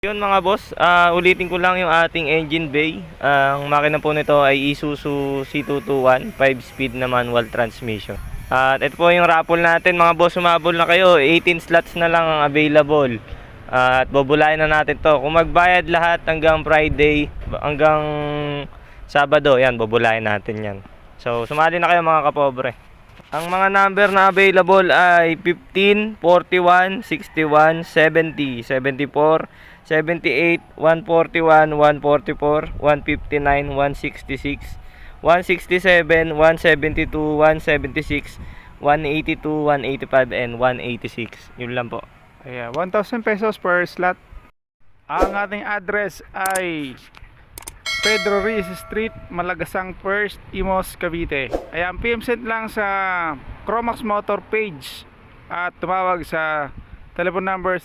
Yun mga boss, ulitin ko lang yung ating engine bay. Ang makina po nito ay Isuzu C221 5-speed na manual transmission. At ito po yung raffle natin mga boss, sumabol na kayo, 18 slots na lang ang available. At bubulayan na natin to. Kung magbayad lahat hanggang Friday, hanggang Sabado, yan, bubulayan natin yan. So sumali na kayo mga kapobre. Ang mga number na available ay 15, 41, 61, 70, 74, 78, 141, 144, 159, 166, 167, 172, 176, 182, 185, and 186. Yun lang po. Ayan, 1,000 pesos per slot. Ang ating address ay Pedro Ruiz Street, Malagasang First, Imos, Cavite. Ayan, PM send lang sa Cromax Motor page at tumawag sa telephone number